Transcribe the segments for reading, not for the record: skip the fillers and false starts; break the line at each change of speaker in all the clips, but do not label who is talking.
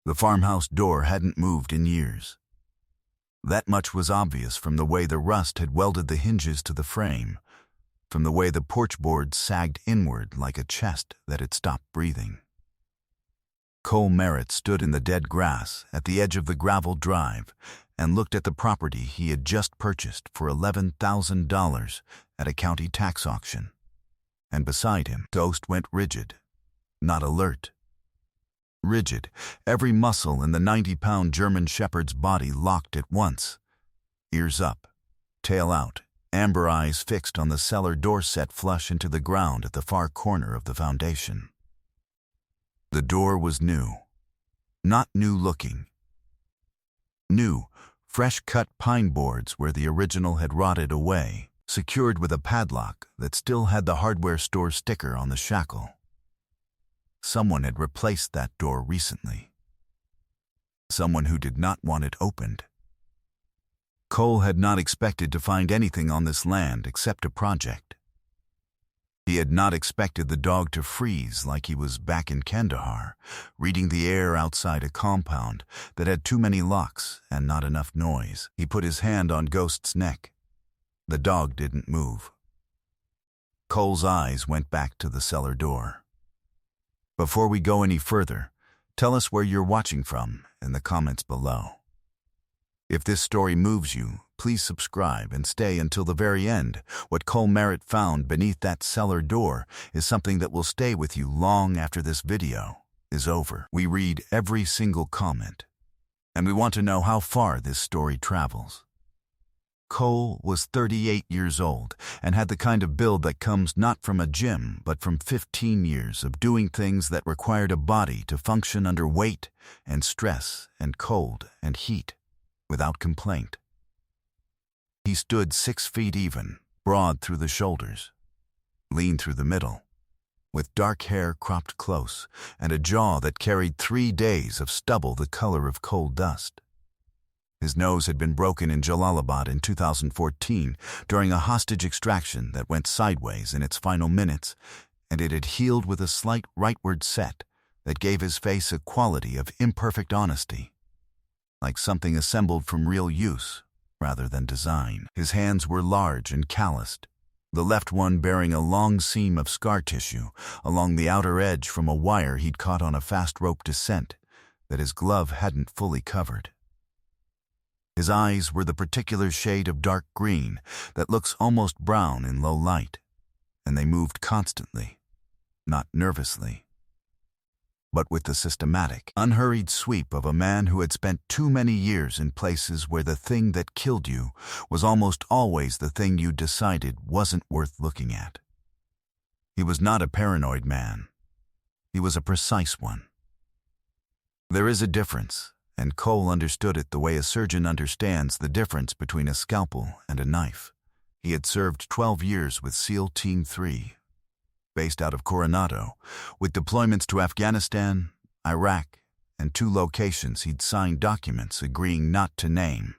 The farmhouse door hadn't moved in years. That much was obvious from the way the rust had welded the hinges to the frame, from the way the porch boards sagged inward like a chest that had stopped breathing. Cole Merritt stood in the dead grass at the edge of the gravel drive and looked at the property he had just purchased for $11,000 at a county tax auction. And beside him, Ghost went rigid, not alert. Rigid, every muscle in the 90-pound German shepherd's body locked at once. Ears up, tail out, amber eyes fixed on the cellar door set flush into the ground at the far corner of the foundation. The door was new. Not new-looking. New, fresh-cut pine boards where the original had rotted away, secured with a padlock that still had the hardware store sticker on the shackle. Someone had replaced that door recently. Someone who did not want it opened. Cole had not expected to find anything on this land except a project. He had not expected the dog to freeze like he was back in Kandahar, reading the air outside a compound that had too many locks and not enough noise. He put his hand on Ghost's neck. The dog didn't move. Cole's eyes went back to the cellar door. Before we go any further, tell us where you're watching from in the comments below. If this story moves you, please subscribe and stay until the very end. What Cole Merritt found beneath that cellar door is something that will stay with you long after this video is over. We read every single comment, and we want to know how far this story travels. Cole was 38 years old and had the kind of build that comes not from a gym, but from 15 years of doing things that required a body to function under weight and stress and cold and heat without complaint. He stood 6 feet even, broad through the shoulders, lean through the middle, with dark hair cropped close and a jaw that carried 3 days of stubble the color of coal dust. His nose had been broken in Jalalabad in 2014 during a hostage extraction that went sideways in its final minutes, and it had healed with a slight rightward set that gave his face a quality of imperfect honesty, like something assembled from real use rather than design. His hands were large and calloused, the left one bearing a long seam of scar tissue along the outer edge from a wire he'd caught on a fast rope descent that his glove hadn't fully covered. His eyes were the particular shade of dark green that looks almost brown in low light, and they moved constantly, not nervously, but with the systematic, unhurried sweep of a man who had spent too many years in places where the thing that killed you was almost always the thing you decided wasn't worth looking at. He was not a paranoid man. He was a precise one. There is a difference, and Cole understood it the way a surgeon understands the difference between a scalpel and a knife. He had served 12 years with SEAL Team 3, based out of Coronado, with deployments to Afghanistan, Iraq, and 2 locations he'd signed documents agreeing not to name.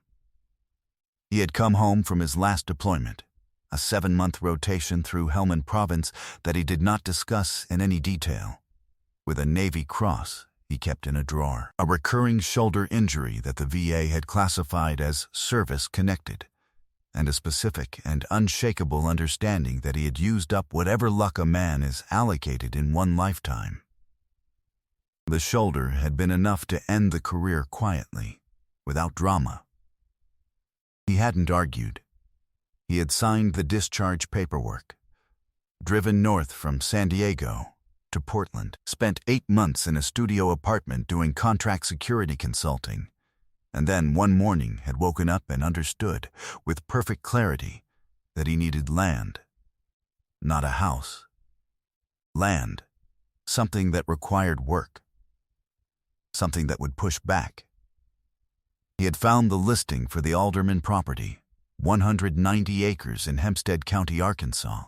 He had come home from his last deployment, a 7-month rotation through Helmand Province that he did not discuss in any detail, with a Navy Cross he kept in a drawer, a recurring shoulder injury that the VA had classified as service-connected, and a specific and unshakable understanding that he had used up whatever luck a man is allocated in one lifetime. The shoulder had been enough to end the career quietly, without drama. He hadn't argued. He had signed the discharge paperwork, driven north from San Diego to Portland, spent 8 months in a studio apartment doing contract security consulting, and then one morning had woken up and understood with perfect clarity that he needed land, not a house. Land, something that required work, something that would push back. He had found the listing for the Alderman property, 190 acres in Hempstead County, Arkansas,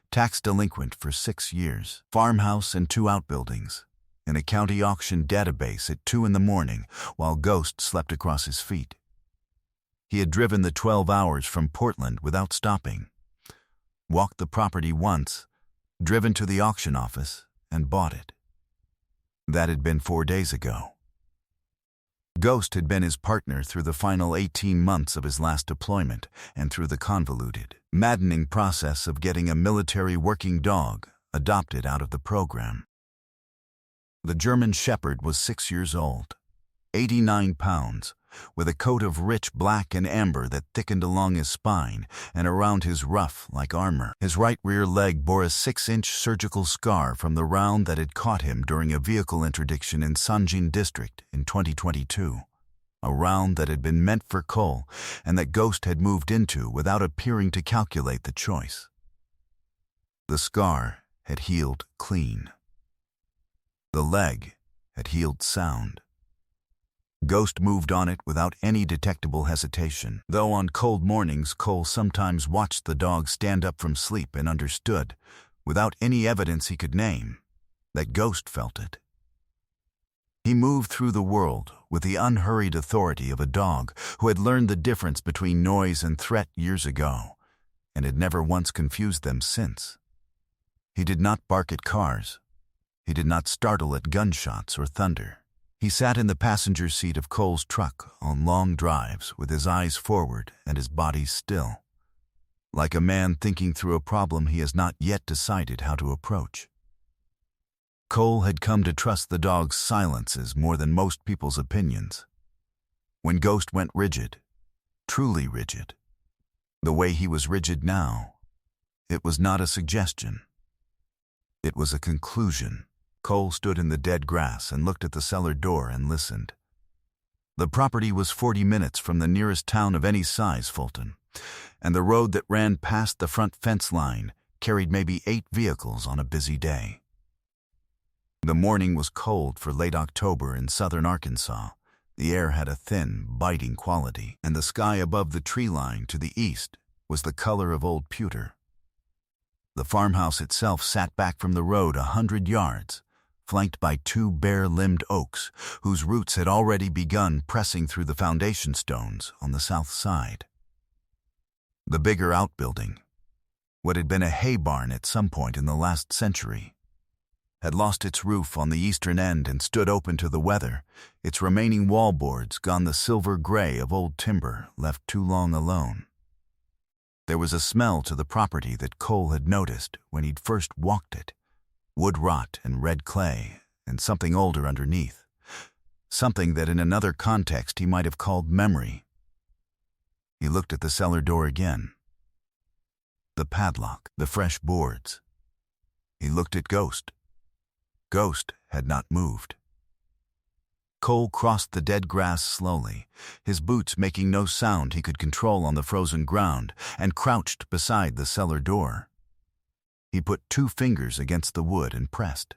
tax delinquent for 6 years, farmhouse and 2 outbuildings, in a county auction database at 2 in the morning while Ghost slept across his feet. He had driven the 12 hours from Portland without stopping, walked the property once, driven to the auction office, and bought it. That had been 4 days ago. Ghost had been his partner through the final 18 months of his last deployment and through the convoluted, maddening process of getting a military working dog adopted out of the program. The German Shepherd was 6 years old, 89 pounds, with a coat of rich black and amber that thickened along his spine and around his ruff like armor. His right rear leg bore a 6-inch surgical scar from the round that had caught him during a vehicle interdiction in Sanjin district in 2022, a round that had been meant for Cole and that Ghost had moved into without appearing to calculate the choice. The scar had healed clean. The leg had healed sound. Ghost moved on it without any detectable hesitation, though on cold mornings Cole sometimes watched the dog stand up from sleep and understood, without any evidence he could name, that Ghost felt it. He moved through the world with the unhurried authority of a dog who had learned the difference between noise and threat years ago, and had never once confused them since. He did not bark at cars. He did not startle at gunshots or thunder. He sat in the passenger seat of Cole's truck on long drives with his eyes forward and his body still, like a man thinking through a problem he has not yet decided how to approach. Cole had come to trust the dog's silences more than most people's opinions. When Ghost went rigid, truly rigid, the way he was rigid now, it was not a suggestion. It was a conclusion. Cole stood in the dead grass and looked at the cellar door and listened. The property was 40 minutes from the nearest town of any size, Fulton, and the road that ran past the front fence line carried maybe 8 vehicles on a busy day. The morning was cold for late October in southern Arkansas. The air had a thin, biting quality, and the sky above the tree line to the east was the color of old pewter. The farmhouse itself sat back from the road 100 yards, flanked by 2 bare-limbed oaks whose roots had already begun pressing through the foundation stones on the south side. The bigger outbuilding, what had been a hay barn at some point in the last century, had lost its roof on the eastern end and stood open to the weather, its remaining wallboards gone the silver gray of old timber left too long alone. There was a smell to the property that Cole had noticed when he'd first walked it. Wood rot and red clay, and something older underneath. Something that in another context he might have called memory. He looked at the cellar door again. The padlock, the fresh boards. He looked at Ghost. Ghost had not moved. Cole crossed the dead grass slowly, his boots making no sound he could control on the frozen ground, and crouched beside the cellar door. He put 2 fingers against the wood and pressed.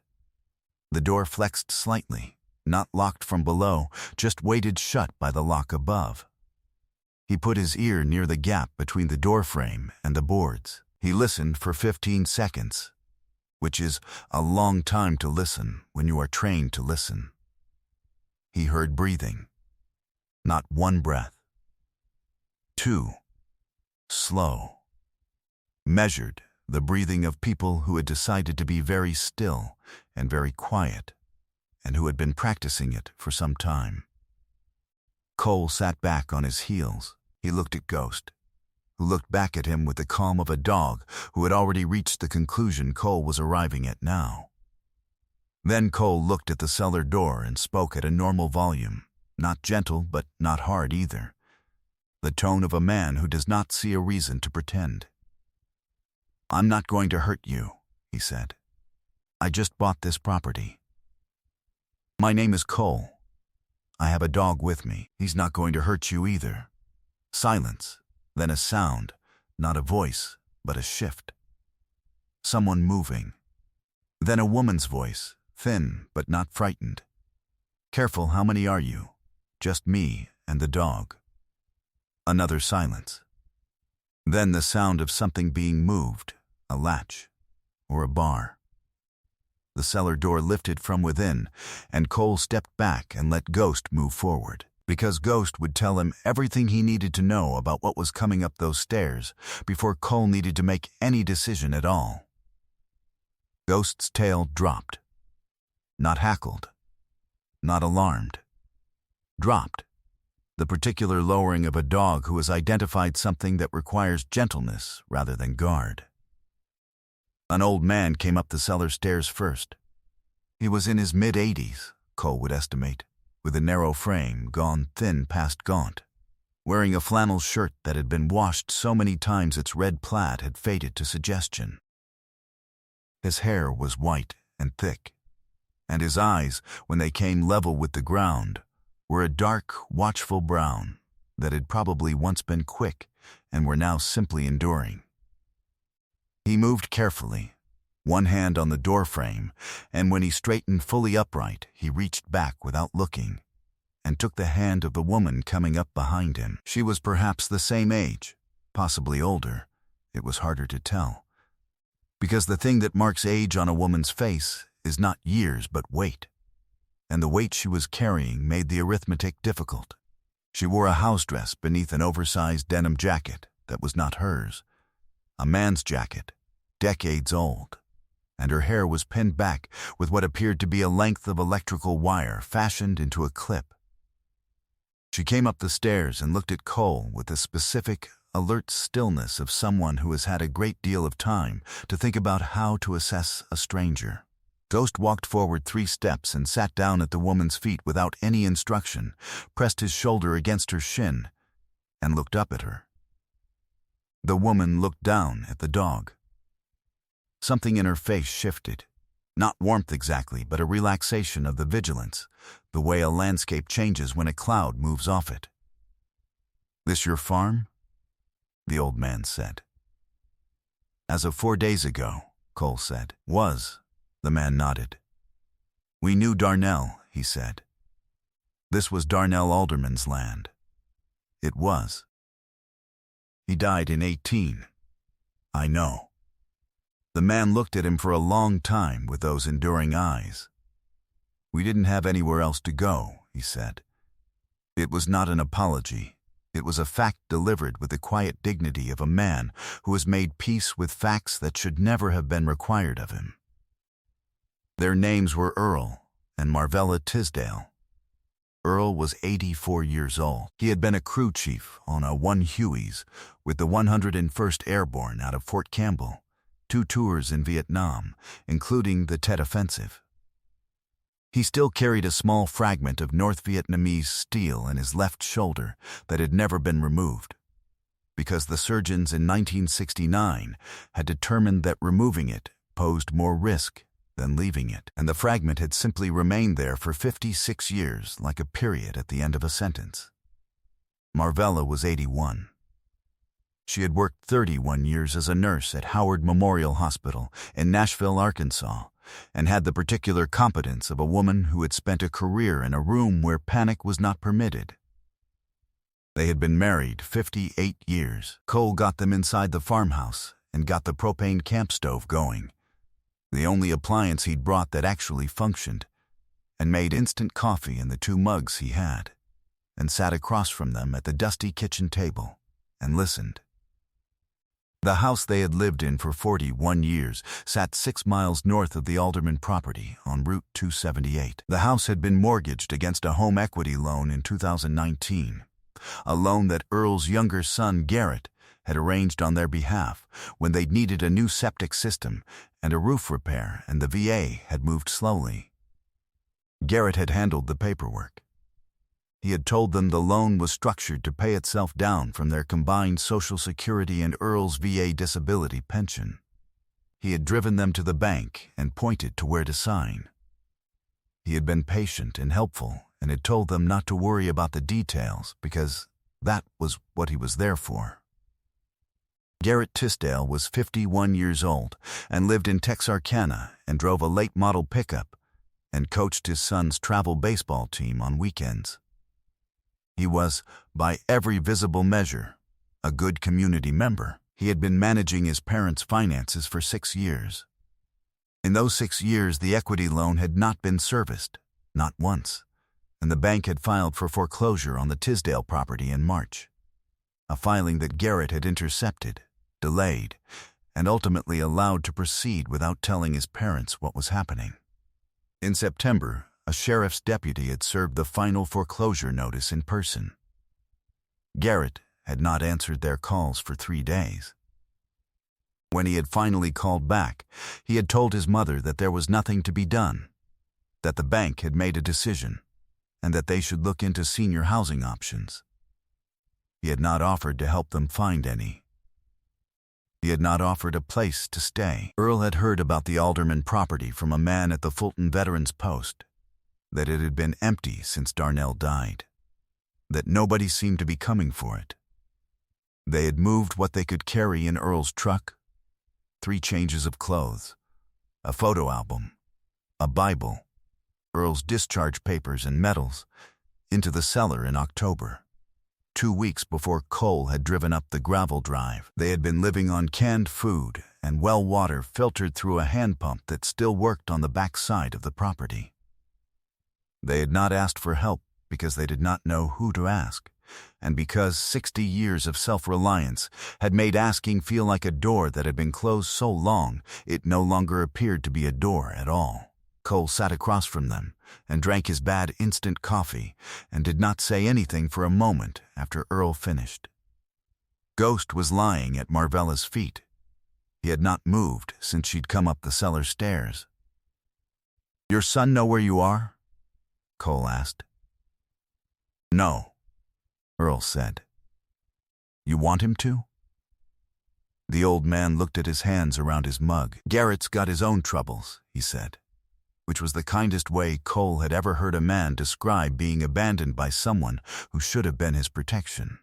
The door flexed slightly, not locked from below, just weighted shut by the lock above. He put his ear near the gap between the door frame and the boards. He listened for 15 seconds, which is a long time to listen when you are trained to listen. He heard breathing. Not 1 breath. 2. Slow. Measured. The breathing of people who had decided to be very still and very quiet, and who had been practicing it for some time. Cole sat back on his heels. He looked at Ghost, who looked back at him with the calm of a dog who had already reached the conclusion Cole was arriving at now. Then Cole looked at the cellar door and spoke at a normal volume, not gentle but not hard either, the tone of a man who does not see a reason to pretend. "I'm not going to hurt you," he said. "I just bought this property. My name is Cole. I have a dog with me. He's not going to hurt you either." Silence, then a sound, not a voice, but a shift. Someone moving. Then a woman's voice, thin but not frightened. "Careful, how many are you?" "Just me and the dog." Another silence. Then the sound of something being moved. A latch, or a bar. The cellar door lifted from within, and Cole stepped back and let Ghost move forward, because Ghost would tell him everything he needed to know about what was coming up those stairs before Cole needed to make any decision at all. Ghost's tail dropped. Not hackled. Not alarmed. dropped. The particular lowering of a dog who has identified something that requires gentleness rather than guard. An old man came up the cellar stairs first. He was in his mid-80s, Cole would estimate, with a narrow frame gone thin past gaunt, wearing a flannel shirt that had been washed so many times its red plaid had faded to suggestion. His hair was white and thick, and his eyes, when they came level with the ground, were a dark, watchful brown that had probably once been quick and were now simply enduring. He moved carefully, one hand on the doorframe, and when he straightened fully upright, he reached back without looking and took the hand of the woman coming up behind him. She was perhaps the same age, possibly older. It was harder to tell, because the thing that marks age on a woman's face is not years but weight, and the weight she was carrying made the arithmetic difficult. She wore a house dress beneath an oversized denim jacket that was not hers, a man's jacket, decades old, and her hair was pinned back with what appeared to be a length of electrical wire fashioned into a clip. She came up the stairs and looked at Cole with the specific, alert stillness of someone who has had a great deal of time to think about how to assess a stranger. Ghost walked forward 3 steps and sat down at the woman's feet without any instruction, pressed his shoulder against her shin, and looked up at her. The woman looked down at the dog. Something in her face shifted. Not warmth exactly, but a relaxation of the vigilance, the way a landscape changes when a cloud moves off it. "This your farm?" the old man said. "As of 4 days ago," Cole said. "Was." The man nodded. "We knew Darnell," he said. "This was Darnell Alderman's land." It was. "He died in 18. I know." The man looked at him for a long time with those enduring eyes. "We didn't have anywhere else to go," he said. It was not an apology. It was a fact delivered with the quiet dignity of a man who has made peace with facts that should never have been required of him. Their names were Earl and Marvella Tisdale. Earl was 84 years old. He had been a crew chief on a 1 Huey's with the 101st Airborne out of Fort Campbell, 2 tours in Vietnam, including the Tet Offensive. He still carried a small fragment of North Vietnamese steel in his left shoulder that had never been removed, because the surgeons in 1969 had determined that removing it posed more risk than leaving it, and the fragment had simply remained there for 56 years, like a period at the end of a sentence. Marvella was 81. She had worked 31 years as a nurse at Howard Memorial Hospital in Nashville, Arkansas, and had the particular competence of a woman who had spent a career in a room where panic was not permitted. They had been married 58 years. Cole got them inside the farmhouse and got the propane camp stove going, the only appliance he'd brought that actually functioned, and made instant coffee in the 2 mugs he had, and sat across from them at the dusty kitchen table and listened. The house they had lived in for 41 years sat 6 miles north of the Alderman property on Route 278. The house had been mortgaged against a home equity loan in 2019, a loan that Earl's younger son, Garrett, had arranged on their behalf when they'd needed a new septic system and a roof repair, and the VA had moved slowly. Garrett had handled the paperwork. He had told them the loan was structured to pay itself down from their combined Social Security and Earl's VA disability pension. He had driven them to the bank and pointed to where to sign. He had been patient and helpful and had told them not to worry about the details because that was what he was there for. Garrett Tisdale was 51 years old and lived in Texarkana and drove a late-model pickup and coached his son's travel baseball team on weekends. He was, by every visible measure, a good community member. He had been managing his parents' finances for 6 years. In those 6 years, the equity loan had not been serviced, not once, and the bank had filed for foreclosure on the Tisdale property in March, a filing that Garrett had intercepted, delayed, and ultimately allowed to proceed without telling his parents what was happening. In September, a sheriff's deputy had served the final foreclosure notice in person. Garrett had not answered their calls for 3 days. When he had finally called back, he had told his mother that there was nothing to be done, that the bank had made a decision, and that they should look into senior housing options. He had not offered to help them find any. He had not offered a place to stay. Earl had heard about the Alderman property from a man at the Fulton Veterans Post, that it had been empty since Darnell died, that nobody seemed to be coming for it. They had moved what they could carry in Earl's truck: 3 changes of clothes, a photo album, a Bible, Earl's discharge papers and medals, into the cellar in October, 2 weeks before Cole had driven up the gravel drive. They had been living on canned food and well water filtered through a hand pump that still worked on the back side of the property. They had not asked for help because they did not know who to ask, and because 60 years of self-reliance had made asking feel like a door that had been closed so long it no longer appeared to be a door at all. Cole sat across from them and drank his bad instant coffee and did not say anything for a moment after Earl finished. Ghost was lying at Marvella's feet. He had not moved since she'd come up the cellar stairs. "Your son know where you are?" Cole asked. "No," Earl said. "You want him to?" The old man looked at his hands around his mug. "Garrett's got his own troubles," he said, which was the kindest way Cole had ever heard a man describe being abandoned by someone who should have been his protection.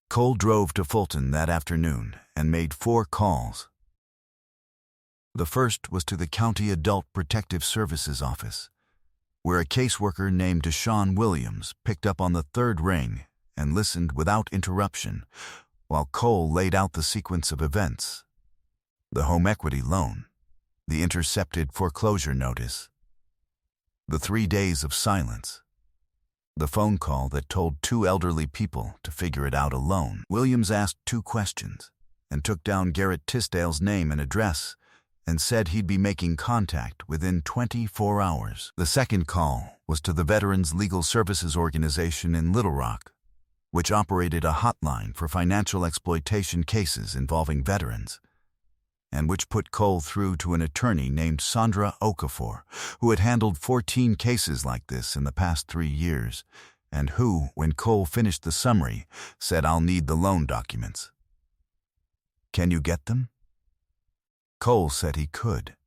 Cole drove to Fulton that afternoon and made 4 calls. The first was to the County Adult Protective Services office, where a caseworker named Deshaun Williams picked up on the 3rd ring and listened without interruption while Cole laid out the sequence of events: the home equity loan, the intercepted foreclosure notice, the 3 days of silence, the phone call that told 2 elderly people to figure it out alone. Williams asked 2 questions and took down Garrett Tisdale's name and address and said he'd be making contact within 24 hours. The second call was to the Veterans Legal Services Organization in Little Rock, which operated a hotline for financial exploitation cases involving veterans, and which put Cole through to an attorney named Sandra Okafor, who had handled 14 cases like this in the past 3 years, and who, when Cole finished the summary, said, "I'll need the loan documents." "Can you get them?" Cole said he could.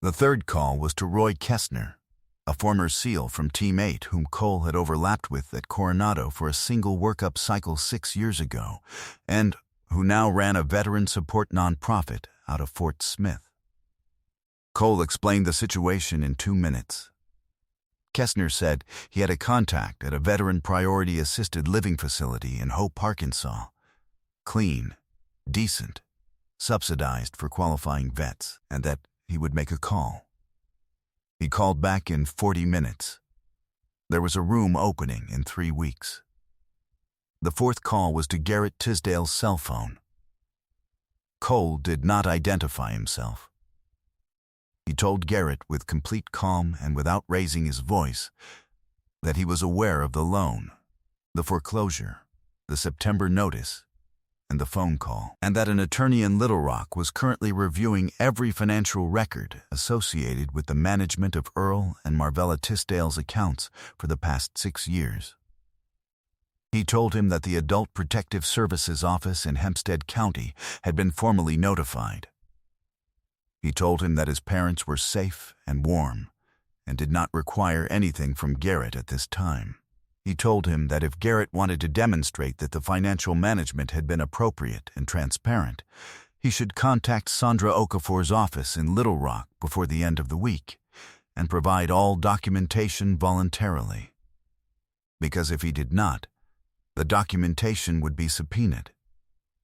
The third call was to Roy Kessner, a former SEAL from Team 8 whom Cole had overlapped with at Coronado for a single workup cycle 6 years ago, and who now ran a veteran support nonprofit out of Fort Smith. Cole explained the situation in 2 minutes. Kessner said he had a contact at a veteran priority assisted living facility in Hope, Arkansas. Clean, decent, subsidized for qualifying vets, and that he would make a call. He called back in 40 minutes. There was a room opening in 3 weeks. The fourth call was to Garrett Tisdale's cell phone. Cole did not identify himself. He told Garrett with complete calm and without raising his voice that he was aware of the loan, the foreclosure, the September notice, and the phone call, and that an attorney in Little Rock was currently reviewing every financial record associated with the management of Earl and Marvella Tisdale's accounts for the past 6 years. He told him that the Adult Protective Services office in Hempstead County had been formally notified. He told him that his parents were safe and warm and did not require anything from Garrett at this time. He told him that if Garrett wanted to demonstrate that the financial management had been appropriate and transparent, he should contact Sandra Okafor's office in Little Rock before the end of the week and provide all documentation voluntarily. Because if he did not, the documentation would be subpoenaed,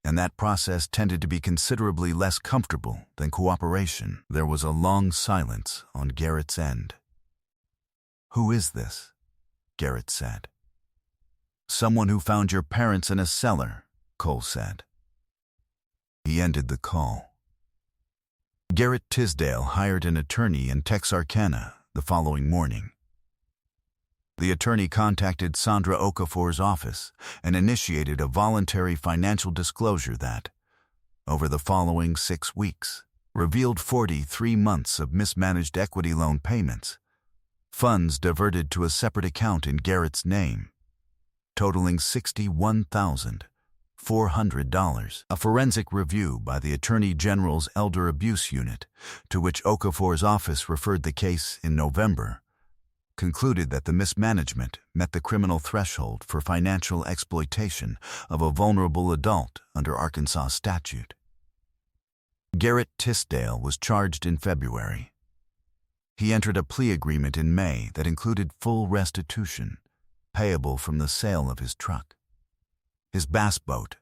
and that process tended to be considerably less comfortable than cooperation. There was a long silence on Garrett's end. "Who is this?" Garrett said. "Someone who found your parents in a cellar," Cole said. He ended the call. Garrett Tisdale hired an attorney in Texarkana the following morning. The attorney contacted Sandra Okafor's office and initiated a voluntary financial disclosure that, over the following 6 weeks, revealed 43 months of mismanaged equity loan payments, funds diverted to a separate account in Garrett's name, totaling $61,400. A forensic review by the Attorney General's Elder Abuse Unit, to which Okafor's office referred the case in November, concluded that the mismanagement met the criminal threshold for financial exploitation of a vulnerable adult under Arkansas statute. Garrett Tisdale was charged in February. He entered a plea agreement in May that included full restitution, payable from the sale of his truck, his bass boat,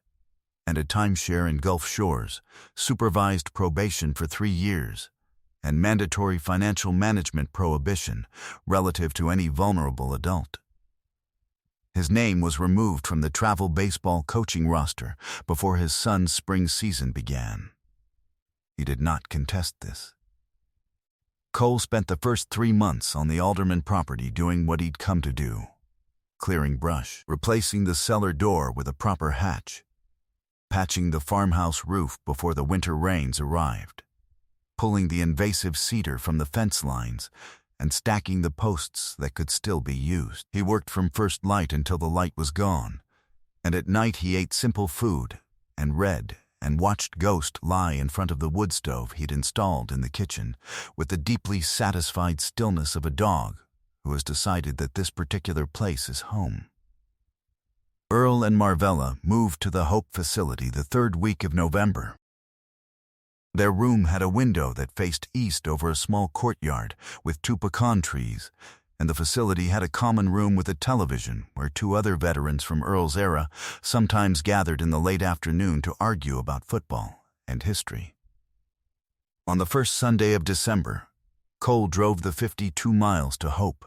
and a timeshare in Gulf Shores, supervised probation for 3 years, and mandatory financial management prohibition relative to any vulnerable adult. His name was removed from the travel baseball coaching roster before his son's spring season began. He did not contest this. Cole spent the first 3 months on the Alderman property doing what he'd come to do: clearing brush, replacing the cellar door with a proper hatch, patching the farmhouse roof before the winter rains arrived, pulling the invasive cedar from the fence lines, and stacking the posts that could still be used. He worked from first light until the light was gone, and at night he ate simple food and read and watched Ghost lie in front of the wood stove he'd installed in the kitchen with the deeply satisfied stillness of a dog who has decided that this particular place is home. Earl and Marvella moved to the Hope facility the 3rd week of November. Their room had a window that faced east over a small courtyard with 2 pecan trees, and the facility had a common room with a television where 2 other veterans from Earl's era sometimes gathered in the late afternoon to argue about football and history. On the first Sunday of December, Cole drove the 52 miles to Hope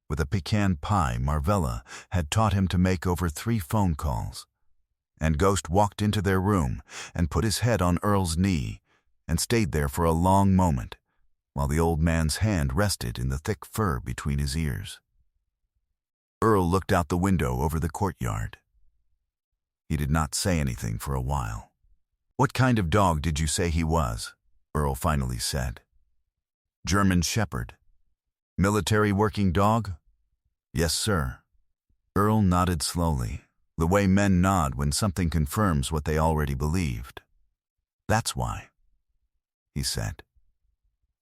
with a pecan pie Marvella had taught him to make over 3 phone calls, and Ghost walked into their room and put his head on Earl's knee and stayed there for a long moment, while the old man's hand rested in the thick fur between his ears. Earl looked out the window over the courtyard. He did not say anything for a while. "What kind of dog did you say he was?" Earl finally said. "German Shepherd. Military working dog?" "Yes, sir." Earl nodded slowly, the way men nod when something confirms what they already believed. "That's why," he said.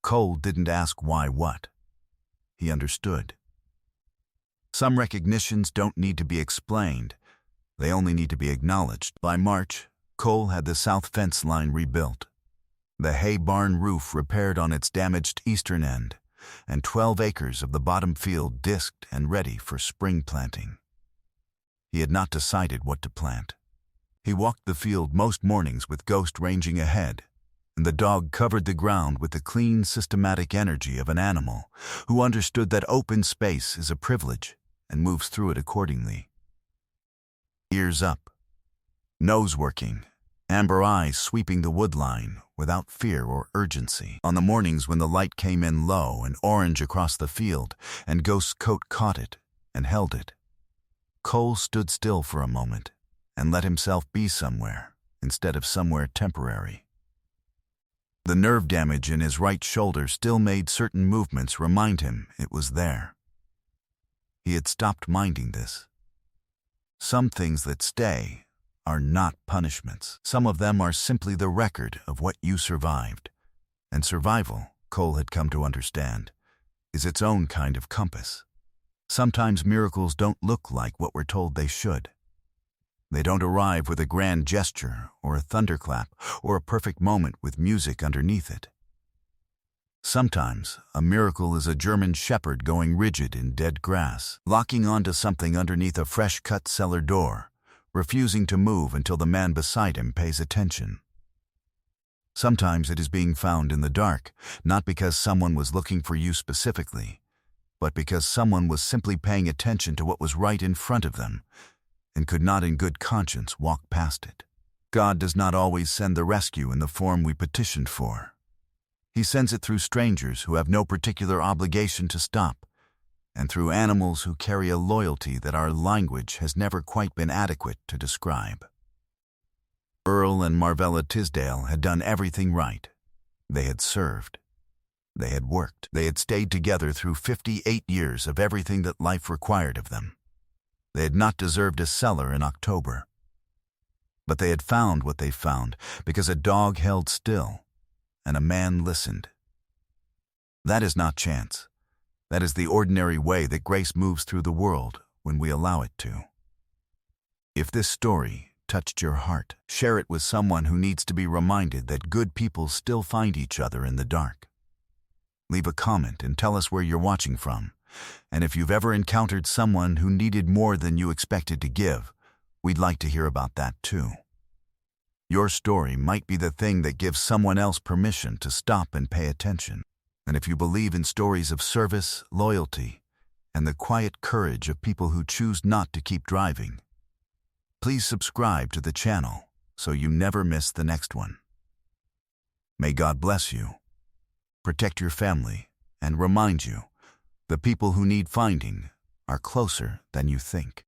Cole didn't ask why what. He understood. Some recognitions don't need to be explained. They only need to be acknowledged. By March, Cole had the south fence line rebuilt, the hay barn roof repaired on its damaged eastern end, and 12 acres of the bottom field disked and ready for spring planting. He had not decided what to plant. He walked the field most mornings with Ghost ranging ahead, and the dog covered the ground with the clean, systematic energy of an animal who understood that open space is a privilege and moves through it accordingly. Ears up, nose working, amber eyes sweeping the woodline without fear or urgency. On the mornings when the light came in low and orange across the field and Ghost's coat caught it and held it, Cole stood still for a moment and let himself be somewhere instead of somewhere temporary. The nerve damage in his right shoulder still made certain movements remind him it was there. He had stopped minding this. Some things that stay are not punishments. Some of them are simply the record of what you survived. And survival, Cole had come to understand, is its own kind of compass. Sometimes miracles don't look like what we're told they should. They don't arrive with a grand gesture or a thunderclap or a perfect moment with music underneath it. Sometimes a miracle is a German shepherd going rigid in dead grass, locking onto something underneath a fresh-cut cellar door, refusing to move until the man beside him pays attention. Sometimes it is being found in the dark, not because someone was looking for you specifically, but because someone was simply paying attention to what was right in front of them and could not in good conscience walk past it. God does not always send the rescue in the form we petitioned for. He sends it through strangers who have no particular obligation to stop, and through animals who carry a loyalty that our language has never quite been adequate to describe. Earl and Marvella Tisdale had done everything right. They had served. They had worked. They had stayed together through 58 years of everything that life required of them. They had not deserved a cellar in October. But they had found what they found because a dog held still and a man listened. That is not chance. That is the ordinary way that grace moves through the world when we allow it to. If this story touched your heart, share it with someone who needs to be reminded that good people still find each other in the dark. Leave a comment and tell us where you're watching from. And if you've ever encountered someone who needed more than you expected to give, we'd like to hear about that too. Your story might be the thing that gives someone else permission to stop and pay attention. And if you believe in stories of service, loyalty, and the quiet courage of people who choose not to keep driving, please subscribe to the channel so you never miss the next one. May God bless you, protect your family, and remind you the people who need finding are closer than you think.